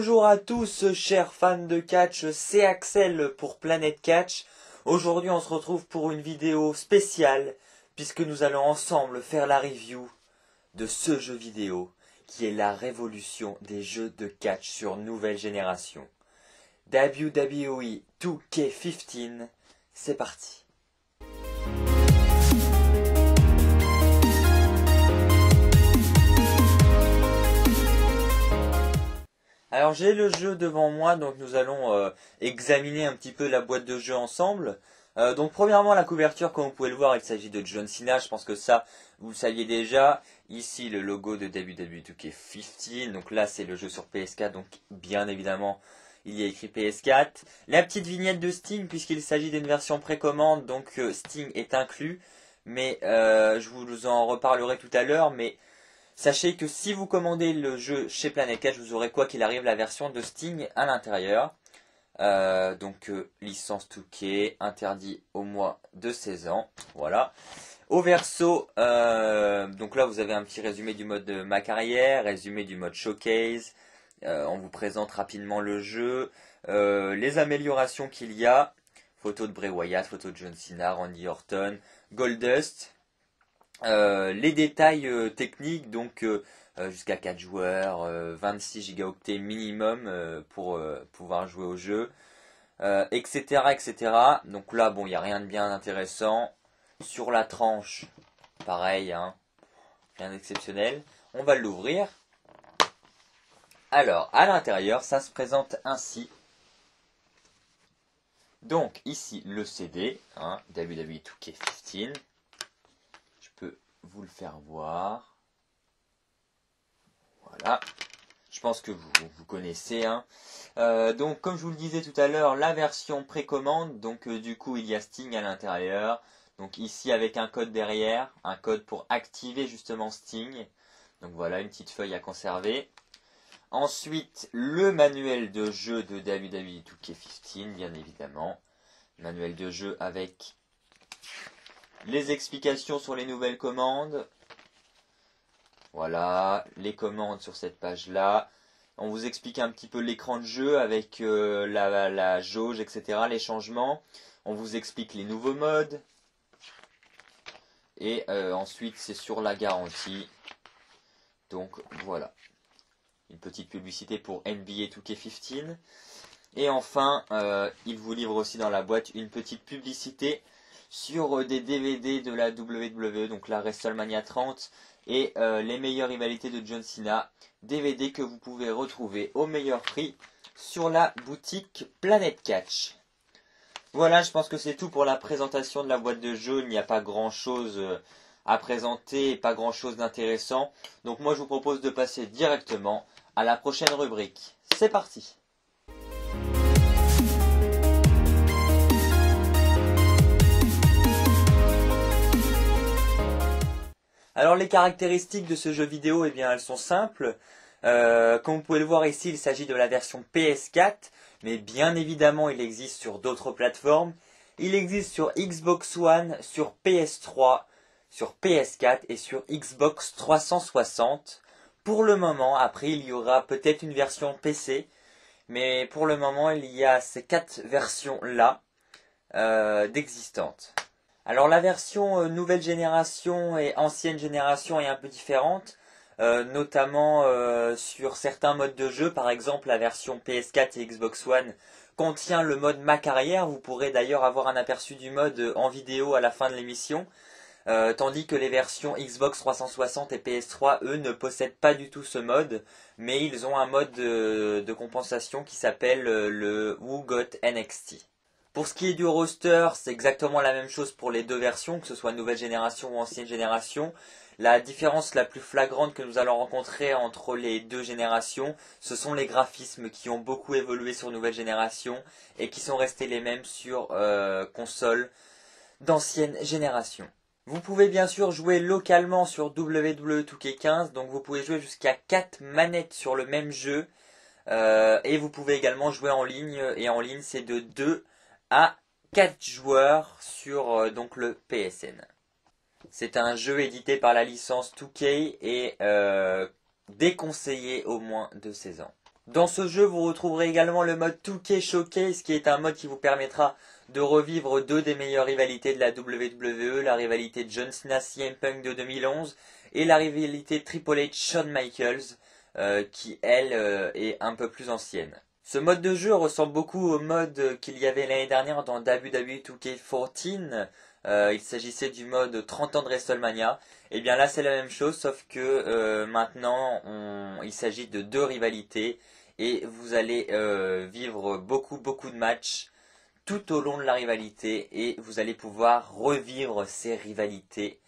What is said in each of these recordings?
Bonjour à tous, chers fans de catch, c'est Axel pour Planète Catch. Aujourd'hui, on se retrouve pour une vidéo spéciale, puisque nous allons ensemble faire la review de ce jeu vidéo, qui est la révolution des jeux de catch sur nouvelle génération. WWE 2K15, c'est parti. Alors j'ai le jeu devant moi, donc nous allons examiner un petit peu la boîte de jeu ensemble. Donc premièrement la couverture, comme vous pouvez le voir, il s'agit de John Cena, je pense que ça vous le saviez déjà. Ici le logo de WWE 2K15, donc là c'est le jeu sur PS4, donc bien évidemment il y a écrit PS4. La petite vignette de Sting, puisqu'il s'agit d'une version précommande, donc Sting est inclus. Mais je vous en reparlerai tout à l'heure, mais sachez que si vous commandez le jeu chez Planète Catch, vous aurez quoi qu'il arrive la version de Sting à l'intérieur. Licence 2K, interdit au moins de 16 ans. Voilà. Au verso, donc là vous avez un petit résumé du mode ma carrière, résumé du mode showcase. On vous présente rapidement le jeu, les améliorations qu'il y a. Photo de Bray Wyatt, photo de John Cena, Randy Orton, Goldust. Les détails techniques, donc jusqu'à 4 joueurs, 26 gigaoctets minimum pour pouvoir jouer au jeu, etc., etc. Donc là, bon, il n'y a rien de bien intéressant. Sur la tranche, pareil, hein, rien d'exceptionnel. On va l'ouvrir. Alors, à l'intérieur, ça se présente ainsi. Donc, ici, le CD, hein, WWE 2K15. Je peux vous le faire voir. Voilà. Je pense que vous connaissez. Hein. Donc, comme je vous le disais tout à l'heure, la version précommande. Donc, du coup, il y a Sting à l'intérieur. Donc, ici, avec un code derrière. Un code pour activer justement Sting. Donc, voilà, une petite feuille à conserver. Ensuite, le manuel de jeu de WWE 2K15, bien évidemment. Manuel de jeu avec les explications sur les nouvelles commandes. Voilà, les commandes sur cette page-là. On vous explique un petit peu l'écran de jeu avec la jauge, etc. Les changements. On vous explique les nouveaux modes. Et ensuite, c'est sur la garantie. Donc, voilà. Une petite publicité pour NBA 2K15. Et enfin, il vous livre aussi dans la boîte une petite publicité sur des DVD de la WWE, donc la WrestleMania 30 et les meilleures rivalités de John Cena, DVD que vous pouvez retrouver au meilleur prix sur la boutique Planète Catch. Voilà, je pense que c'est tout pour la présentation de la boîte de jeu. Il n'y a pas grand chose à présenter et pas grand chose d'intéressant. Donc moi je vous propose de passer directement à la prochaine rubrique. C'est parti! Alors les caractéristiques de ce jeu vidéo, eh bien elles sont simples. Comme vous pouvez le voir ici, il s'agit de la version PS4, mais bien évidemment il existe sur d'autres plateformes. Il existe sur Xbox One, sur PS3, sur PS4 et sur Xbox 360. Pour le moment, après il y aura peut-être une version PC, mais pour le moment il y a ces 4 versions-là d'existantes. Alors la version nouvelle génération et ancienne génération est un peu différente, notamment sur certains modes de jeu. Par exemple, la version PS4 et Xbox One contient le mode ma carrière. Vous pourrez d'ailleurs avoir un aperçu du mode en vidéo à la fin de l'émission. Tandis que les versions Xbox 360 et PS3, eux, ne possèdent pas du tout ce mode, mais ils ont un mode de compensation qui s'appelle le Who Got NXT. Pour ce qui est du roster, c'est exactement la même chose pour les deux versions, que ce soit nouvelle génération ou ancienne génération. La différence la plus flagrante que nous allons rencontrer entre les deux générations, ce sont les graphismes qui ont beaucoup évolué sur nouvelle génération et qui sont restés les mêmes sur console d'ancienne génération. Vous pouvez bien sûr jouer localement sur WWE 2K15, donc vous pouvez jouer jusqu'à 4 manettes sur le même jeu. Et vous pouvez également jouer en ligne, et en ligne c'est de 2 à 4 joueurs sur donc le PSN. C'est un jeu édité par la licence 2K et déconseillé au moins de 16 ans. Dans ce jeu, vous retrouverez également le mode 2K Showcase, qui est un mode qui vous permettra de revivre deux des meilleures rivalités de la WWE, la rivalité John Cena-CM Punk de 2011 et la rivalité Triple H-Shawn Michaels, qui elle est un peu plus ancienne. Ce mode de jeu ressemble beaucoup au mode qu'il y avait l'année dernière dans WWE 2K14. Il s'agissait du mode 30 ans de WrestleMania. Et bien là c'est la même chose, sauf que maintenant il s'agit de deux rivalités et vous allez vivre beaucoup de matchs tout au long de la rivalité et vous allez pouvoir revivre ces rivalités.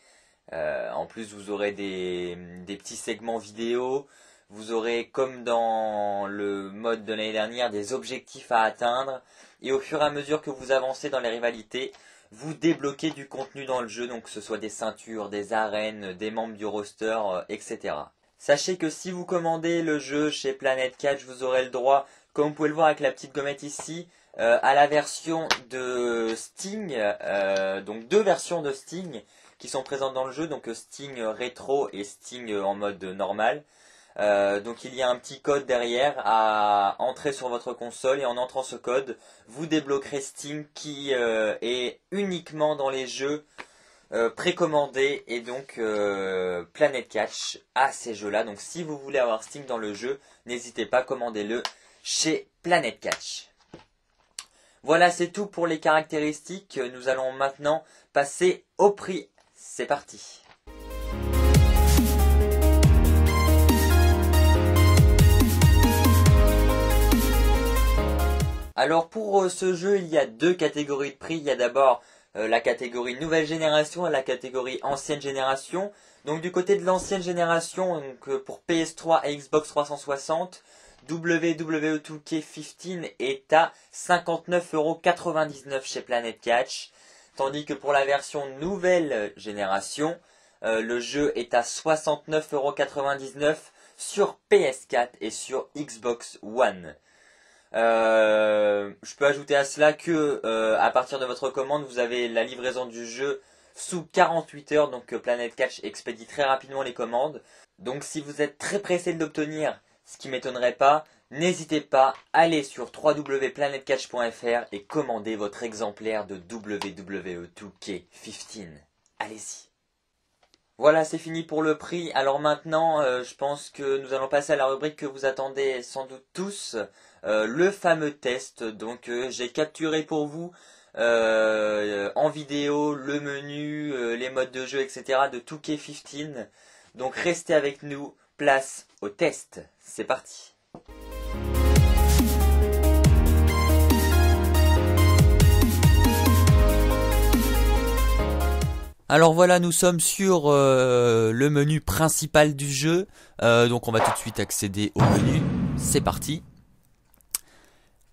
En plus vous aurez des petits segments vidéo, vous aurez comme dans le mode de l'année dernière des objectifs à atteindre et au fur et à mesure que vous avancez dans les rivalités, vous débloquez du contenu dans le jeu, donc que ce soit des ceintures, des arènes, des membres du roster, etc. Sachez que si vous commandez le jeu chez Planet Catch, vous aurez le droit, comme vous pouvez le voir avec la petite gommette ici, à la version de Sting, donc deux versions de Sting qui sont présentes dans le jeu, donc Sting rétro et Sting en mode normal. Donc il y a un petit code derrière à entrer sur votre console et en entrant ce code, vous débloquerez Sting qui est uniquement dans les jeux précommandés et donc Planet Catch a ces jeux-là. Donc si vous voulez avoir Sting dans le jeu, n'hésitez pas, commandez-le chez Planet Catch. Voilà, c'est tout pour les caractéristiques. Nous allons maintenant passer au prix. C'est parti. Alors pour ce jeu, il y a deux catégories de prix. Il y a d'abord la catégorie nouvelle génération et la catégorie ancienne génération. Donc du côté de l'ancienne génération, donc, pour PS3 et Xbox 360, WWE 2K15 est à 59,99€ chez Planet Catch. Tandis que pour la version nouvelle génération, le jeu est à 69,99€ sur PS4 et sur Xbox One. Je peux ajouter à cela que à partir de votre commande, vous avez la livraison du jeu sous 48 heures, donc Planet Catch expédie très rapidement les commandes. Donc si vous êtes très pressé de l'obtenir, ce qui m'étonnerait pas, n'hésitez pas, allez sur www.planetcatch.fr et commandez votre exemplaire de WWE 2K15. Allez-y. Voilà, c'est fini pour le prix. Alors maintenant, je pense que nous allons passer à la rubrique que vous attendez sans doute tous, le fameux test. Donc j'ai capturé pour vous en vidéo le menu, les modes de jeu, etc. de 2K15. Donc restez avec nous, place au test. C'est parti. Alors voilà, nous sommes sur le menu principal du jeu. Donc on va tout de suite accéder au menu. C'est parti.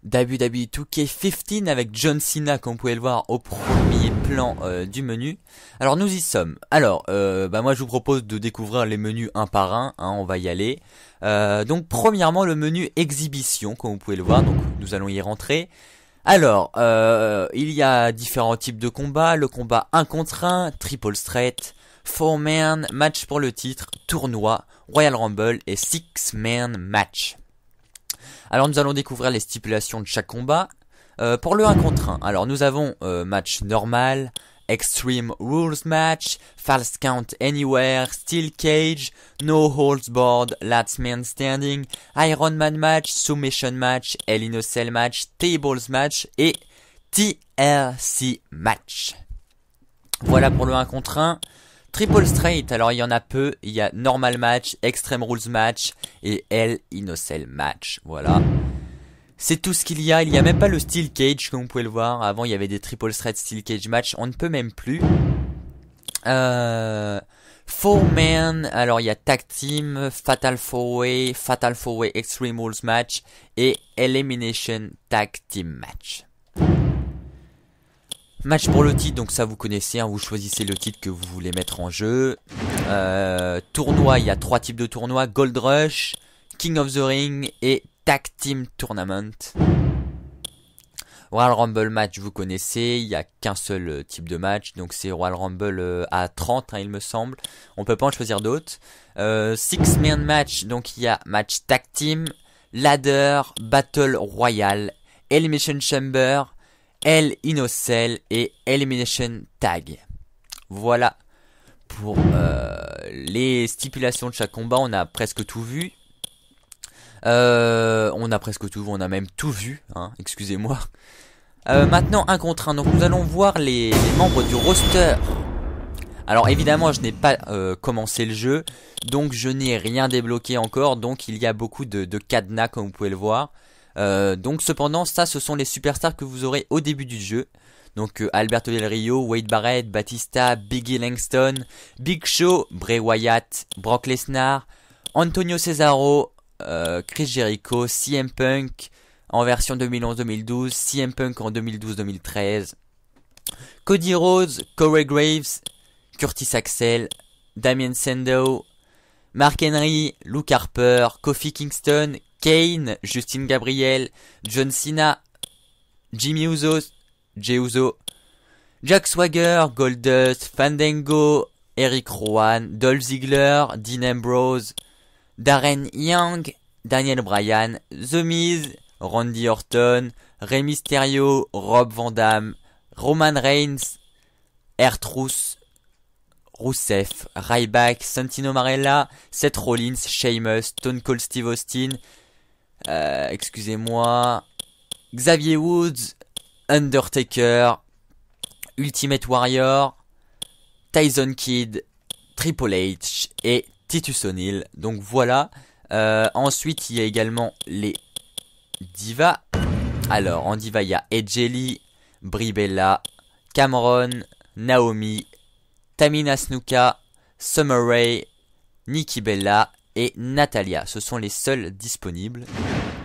WWE 2K15 avec John Cena, comme vous pouvez le voir au premier plan du menu. Alors nous y sommes. Alors moi je vous propose de découvrir les menus un par un, hein, on va y aller. Donc premièrement le menu exhibition, comme vous pouvez le voir, donc nous allons y rentrer. Alors, il y a différents types de combats, le combat 1 contre 1, triple threat, 4-man, match pour le titre, tournoi, Royal Rumble et 6-man match. Alors nous allons découvrir les stipulations de chaque combat. Pour le 1 contre 1, alors nous avons match normal, Extreme Rules Match, False Count Anywhere, Steel Cage, No Holds Barred, Last Man Standing, Iron Man Match, Submission Match, Hell in a Cell Match, Tables Match et TLC Match. Voilà pour le 1 contre 1. Triple Straight, alors il y en a peu, il y a Normal Match, Extreme Rules Match et Hell in a Cell Match, voilà. C'est tout ce qu'il y a même pas le Steel Cage comme vous pouvez le voir, avant il y avait des Triple Threat Steel Cage Match, on ne peut même plus. 4-man, alors il y a Tag Team, Fatal 4-Way, Fatal 4-Way Extreme Rules Match et Elimination Tag Team Match. Match pour le titre, donc ça vous connaissez, hein, vous choisissez le titre que vous voulez mettre en jeu. Tournoi, il y a 3 types de tournois, Gold Rush, King of the Ring et Tag Team Tournament. Royal Rumble match, vous connaissez, il n'y a qu'un seul type de match, donc c'est Royal Rumble à 30, hein, il me semble. On peut pas en choisir d'autres. 6-man match, donc il y a match Tag Team, Ladder, Battle Royale, Elimination Chamber, Hell in a Cell et Elimination Tag. Voilà pour les stipulations de chaque combat. On a presque tout vu. On a même tout vu, hein, excusez-moi. Maintenant, 1 contre 1. Donc nous allons voir les membres du roster. Alors évidemment, je n'ai pas commencé le jeu, donc je n'ai rien débloqué encore. Donc il y a beaucoup de cadenas, comme vous pouvez le voir. Donc cependant, ça, ce sont les superstars que vous aurez au début du jeu. Donc Alberto Del Rio, Wade Barrett, Batista, Biggie Langston, Big Show, Bray Wyatt, Brock Lesnar, Antonio Cesaro, Chris Jericho, CM Punk en version 2011-2012, CM Punk en 2012-2013, Cody Rhodes, Corey Graves, Curtis Axel, Damien Sandow, Mark Henry, Luke Harper, Kofi Kingston, Kane, Justin Gabriel, John Cena, Jimmy Uso, Jey Uso, Jack Swagger, Goldust, Fandango, Eric Rowan, Dolph Ziggler, Dean Ambrose, Darren Young, Daniel Bryan, The Miz, Randy Orton, Rey Mysterio, Rob Van Dam, Roman Reigns, R-Truth, Rusev, Ryback, Santino Marella, Seth Rollins, Sheamus, Stone Cold Steve Austin, Xavier Woods, Undertaker, Ultimate Warrior, Tyson Kidd, Triple H et Titus O'Neil. Donc voilà. Ensuite, il y a également les divas. Alors, en diva, il y a Edge Lee, Brie Bella, Cameron, Naomi, Tamina Snuka, Summer Rae, Nikki Bella et Natalia. Ce sont les seuls disponibles.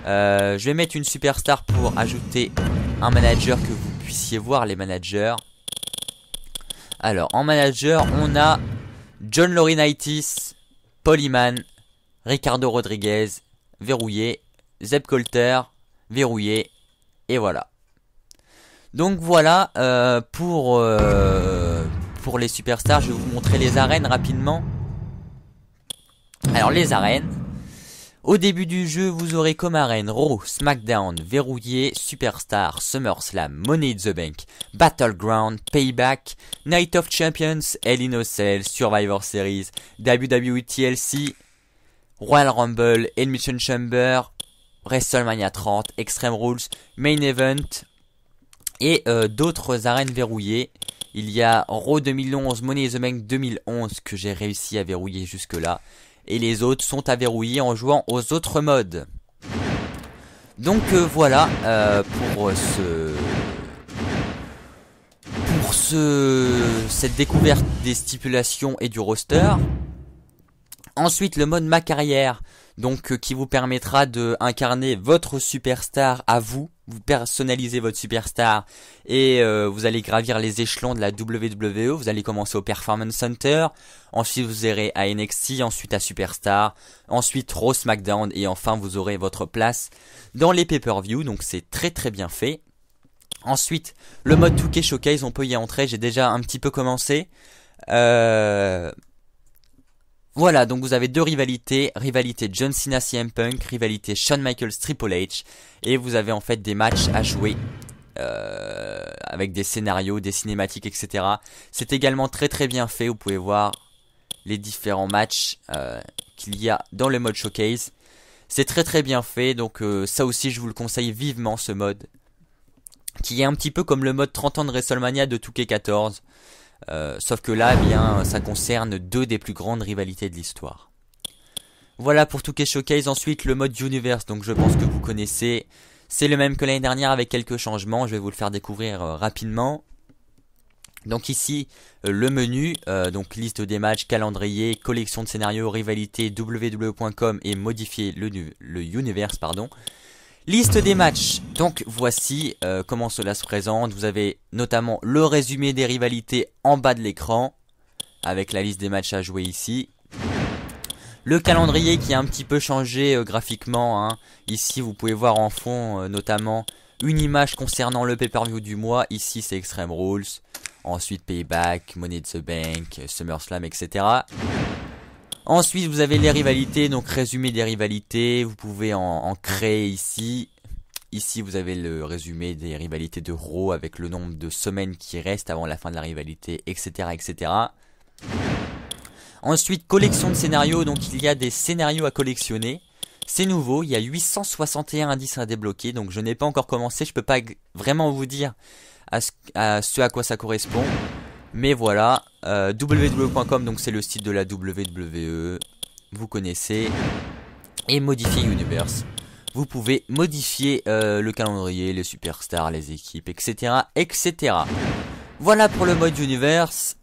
Je vais mettre une superstar pour ajouter un manager que vous puissiez voir les managers. Alors, en manager, on a John Laurinaitis, Paul Heyman, Ricardo Rodriguez, verrouillé, Zeb Colter, verrouillé, et voilà. Donc voilà, pour les superstars, je vais vous montrer les arènes rapidement. Alors les arènes, au début du jeu, vous aurez comme arène Raw, SmackDown, verrouillé, Superstar, SummerSlam, Money in the Bank, Battleground, Payback, Night of Champions, Hell in a Cell, Survivor Series, WWE TLC, Royal Rumble, Elimination Chamber, WrestleMania 30, Extreme Rules, Main Event et d'autres arènes verrouillées. Il y a Raw 2011, Money in the Bank 2011 que j'ai réussi à verrouiller jusque là. Et les autres sont à verrouiller en jouant aux autres modes. Donc voilà pour cette découverte des stipulations et du roster. Ensuite, le mode ma carrière, donc qui vous permettra de incarner votre superstar à vous. Vous personnalisez votre superstar et vous allez gravir les échelons de la WWE. Vous allez commencer au Performance Center, ensuite vous irez à NXT, ensuite à Superstar, ensuite Raw, SmackDown et enfin vous aurez votre place dans les pay-per-view. Donc c'est très très bien fait. Ensuite, le mode 2K Showcase, on peut y entrer. J'ai déjà un petit peu commencé. Voilà, donc vous avez deux rivalités, rivalité John Cena CM Punk, rivalité Shawn Michaels Triple H, et vous avez en fait des matchs à jouer avec des scénarios, des cinématiques, etc. C'est également très très bien fait, vous pouvez voir les différents matchs qu'il y a dans le mode showcase. C'est très très bien fait, donc ça aussi je vous le conseille vivement, ce mode, qui est un petit peu comme le mode 30 ans de WrestleMania de 2K14. Sauf que là, eh bien, ça concerne deux des plus grandes rivalités de l'histoire. Voilà pour 2K Showcase. Ensuite, le mode Universe, donc je pense que vous connaissez. C'est le même que l'année dernière avec quelques changements. Je vais vous le faire découvrir rapidement. Donc ici, le menu, donc liste des matchs, calendrier, collection de scénarios, rivalité, www.com et modifier le Universe, pardon. Liste des matchs, donc voici comment cela se présente. Vous avez notamment le résumé des rivalités en bas de l'écran, avec la liste des matchs à jouer ici. Le calendrier qui a un petit peu changé graphiquement, hein. Ici vous pouvez voir en fond notamment une image concernant le pay-per-view du mois. Ici c'est Extreme Rules, ensuite Payback, Money in the Bank, SummerSlam, etc. Ensuite, vous avez les rivalités, donc résumé des rivalités. Vous pouvez en créer ici. Ici, vous avez le résumé des rivalités de Raw avec le nombre de semaines qui restent avant la fin de la rivalité, etc., etc. Ensuite, collection de scénarios. Donc, il y a des scénarios à collectionner. C'est nouveau. Il y a 861 indices à débloquer. Donc, je n'ai pas encore commencé. Je peux pas vraiment vous dire à ce à quoi ça correspond. Mais voilà. www.com, donc c'est le site de la WWE. Vous connaissez. Et Modifier Universe. Vous pouvez modifier le calendrier, les superstars, les équipes, etc., etc. Voilà pour le mode Universe.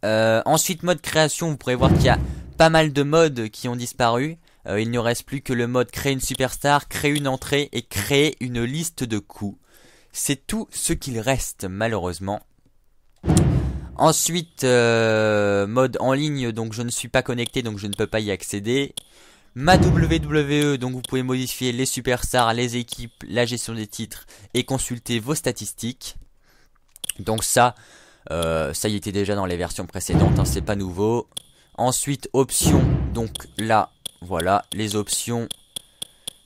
Ensuite, mode création, vous pourrez voir qu'il y a pas mal de modes qui ont disparu. Il ne reste plus que le mode créer une superstar, créer une entrée et créer une liste de coups. C'est tout ce qu'il reste malheureusement. Ensuite, mode en ligne, donc je ne suis pas connecté, donc je ne peux pas y accéder. Ma WWE, donc vous pouvez modifier les superstars, les équipes, la gestion des titres et consulter vos statistiques. Donc ça y était déjà dans les versions précédentes, hein, c'est pas nouveau. Ensuite, options, donc là, voilà, les options.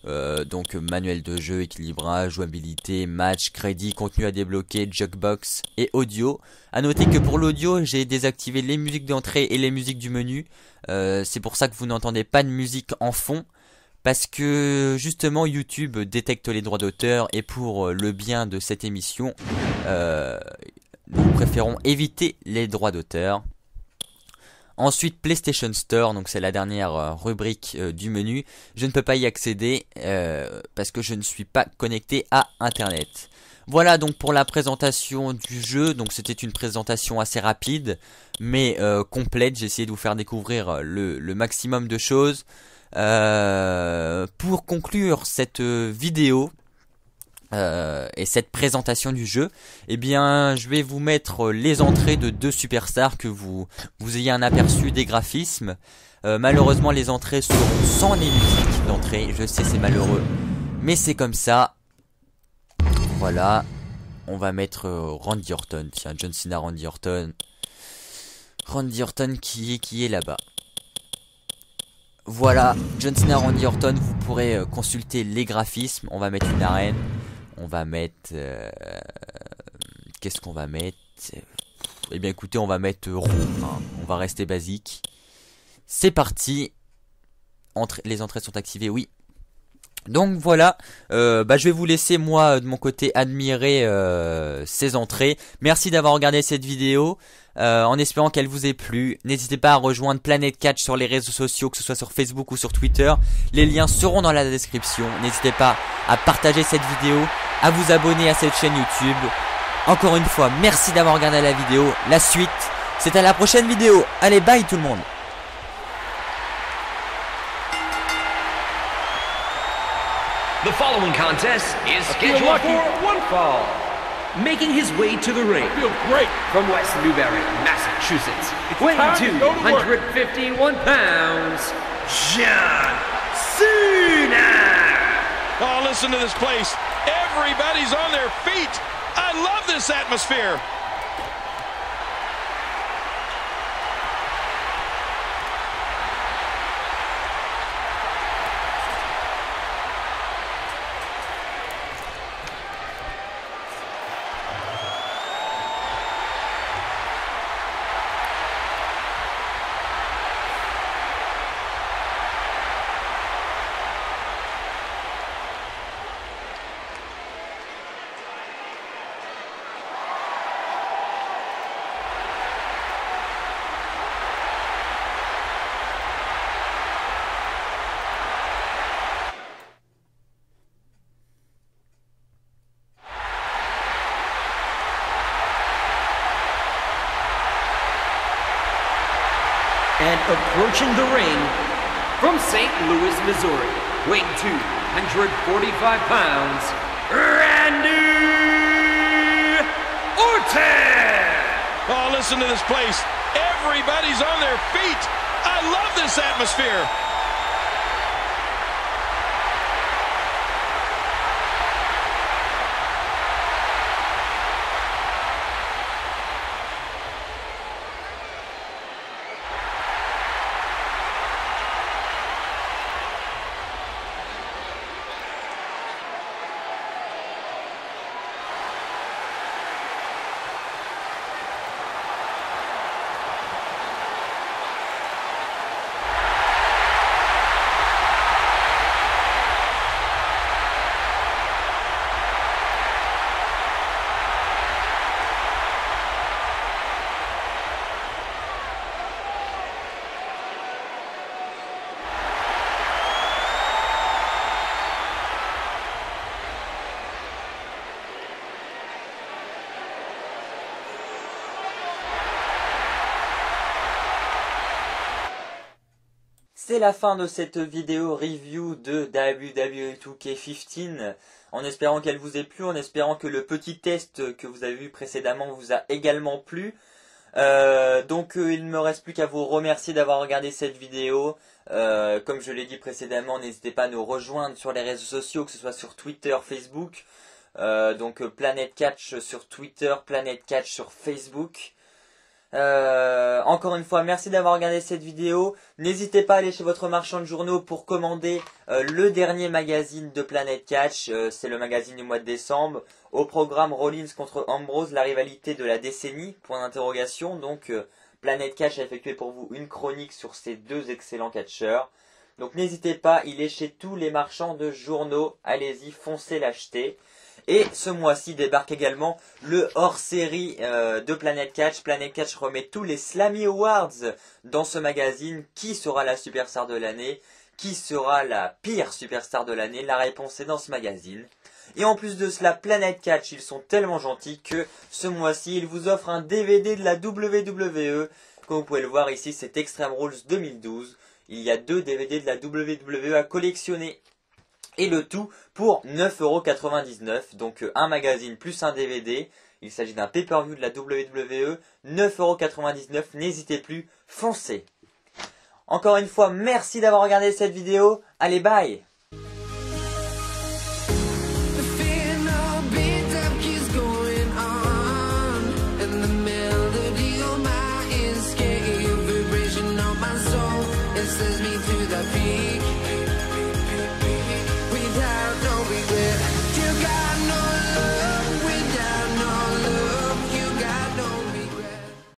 Donc manuel de jeu, équilibrage, jouabilité, match, crédit, contenu à débloquer, jukebox et audio. À noter que pour l'audio, j'ai désactivé les musiques d'entrée et les musiques du menu. C'est pour ça que vous n'entendez pas de musique en fond. Parce que justement YouTube détecte les droits d'auteur et pour le bien de cette émission, nous préférons éviter les droits d'auteur. Ensuite, PlayStation Store, donc c'est la dernière rubrique du menu. Je ne peux pas y accéder parce que je ne suis pas connecté à Internet. Voilà donc pour la présentation du jeu. Donc c'était une présentation assez rapide, mais complète. J'ai essayé de vous faire découvrir le maximum de choses. Pour conclure cette vidéo, et cette présentation du jeu, eh bien je vais vous mettre les entrées de deux superstars, que vous ayez un aperçu des graphismes. Malheureusement les entrées seront sans les musiques d'entrée, je sais c'est malheureux, mais c'est comme ça. Voilà, on va mettre Randy Orton, tiens, John Cena, Randy Orton qui est là-bas. Voilà, John Cena, Randy Orton, vous pourrez consulter les graphismes. On va mettre une arène. On va mettre... qu'est-ce qu'on va mettre? Eh bien écoutez, on va mettre Raw, hein. On va rester basique. C'est parti. Les entrées sont activées, oui. Donc voilà, je vais vous laisser moi de mon côté admirer ces entrées. Merci d'avoir regardé cette vidéo, en espérant qu'elle vous ait plu. N'hésitez pas à rejoindre Planet Catch sur les réseaux sociaux, que ce soit sur Facebook ou sur Twitter. Les liens seront dans la description. N'hésitez pas à partager cette vidéo, à vous abonner à cette chaîne YouTube. Encore une fois, merci d'avoir regardé la vidéo. La suite, c'est à la prochaine vidéo. Allez, bye tout le monde. The following contest is scheduled for one fall. Making his way to the ring. Feels great. From West Newbury, Massachusetts. Weighing time to go to work. 251 pounds, John Cena. Oh, listen to this place. Everybody's on their feet. I love this atmosphere. And approaching the ring from St. Louis, Missouri, weighing 245 pounds, Randy Orton. Oh, listen to this place. Everybody's on their feet. I love this atmosphere. c'est la fin de cette vidéo review de WWE 2K15. En espérant qu'elle vous ait plu, en espérant que le petit test que vous avez vu précédemment vous a également plu. Donc il ne me reste plus qu'à vous remercier d'avoir regardé cette vidéo. Comme je l'ai dit précédemment, n'hésitez pas à nous rejoindre sur les réseaux sociaux, que ce soit sur Twitter, Facebook. Donc Planet Catch sur Twitter, Planet Catch sur Facebook. Encore une fois, merci d'avoir regardé cette vidéo. N'hésitez pas à aller chez votre marchand de journaux pour commander le dernier magazine de Planet Catch. C'est le magazine du mois de décembre. Au programme Rollins contre Ambrose, la rivalité de la décennie, point d'interrogation. Donc Planet Catch a effectué pour vous une chronique sur ces deux excellents catcheurs. Donc n'hésitez pas, il est chez tous les marchands de journaux. Allez-y, foncez l'acheter. Et ce mois-ci débarque également le hors-série de Planet Catch. Planet Catch remet tous les Slammy Awards dans ce magazine. Qui sera la superstar de l'année? Qui sera la pire superstar de l'année? La réponse est dans ce magazine. Et en plus de cela, Planet Catch, ils sont tellement gentils que ce mois-ci, ils vous offrent un DVD de la WWE. Comme vous pouvez le voir ici, c'est Extreme Rules 2012. Il y a 2 DVD de la WWE à collectionner. Et le tout pour 9,99 €. Donc un magazine plus un DVD. Il s'agit d'un pay-per-view de la WWE. 9,99 €. N'hésitez plus, foncez. Encore une fois, merci d'avoir regardé cette vidéo. Allez, bye!